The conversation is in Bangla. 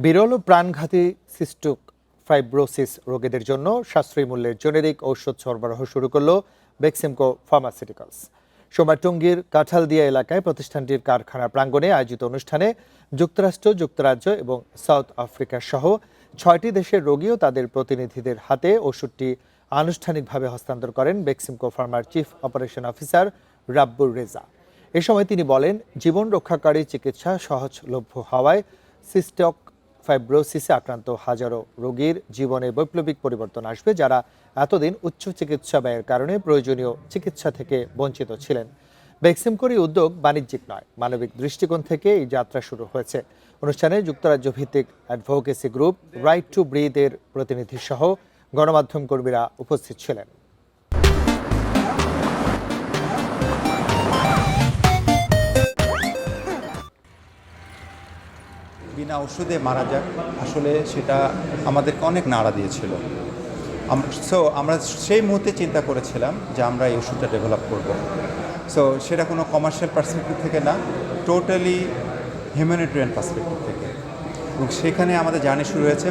বিরল ও প্রাণঘাতী সিস্টিক ফাইব্রোসিস রোগীদের জন্য সাশ্রয়ী মূল্যের জেনেরিক ঔষধ সরবরাহ শুরু করল বেক্সিমকো ফার্মাসিউটিক্যালস। সোমবার টঙ্গীর কাঁঠালদিয়া এলাকায় প্রতিষ্ঠানটির কারখানা প্রাঙ্গণে আয়োজিত অনুষ্ঠানে যুক্তরাষ্ট্র, যুক্তরাজ্য এবং সাউথ আফ্রিকা সহ ৬টি দেশের রোগী ও তাদের প্রতিনিধিদের হাতে ওষুধটি আনুষ্ঠানিকভাবে হস্তান্তর করেন বেক্সিমকো ফার্মার চিফ অপারেশন অফিসার রাব্বুর রেজা। এ সময় তিনি বলেন, জীবন রক্ষাকারী চিকিৎসা সহজলভ্য হওয়ায় সিস্টিক ফাইব্রোসিসে আক্রান্ত হাজারো রোগীর জীবনে বৈপ্লবিক পরিবর্তন আসবে, যারা এতদিন উচ্চ চিকিৎসা ব্যয়ের কারণে প্রয়োজনীয় চিকিৎসা থেকে বঞ্চিত ছিলেন। বেক্সিমকোর এই উদ্যোগ বাণিজ্যিক নয়, মানবিক দৃষ্টিকোণ থেকে এই যাত্রা শুরু হয়েছে। অনুষ্ঠানে যুক্তরাজ্য ভিত্তিক advocacy group right to breathe এর প্রতিনিধি সহ গণমাধ্যম কর্মীরা উপস্থিত ছিলেন। বিনা ওষুধে মারা যাক, আসলে সেটা আমাদেরকে অনেক নাড়া দিয়েছিল। আমরা সেই মুহূর্তে চিন্তা করেছিলাম যে আমরা এই ওষুধটা ডেভেলপ করব। সেটা কোনো কমার্শিয়াল পার্সপেক্টিভ থেকে না, টোটালি হিউম্যানিটেরিয়ান পার্সপেক্টিভ থেকে, এবং সেখানে আমাদের জার্নি শুরু হয়েছে।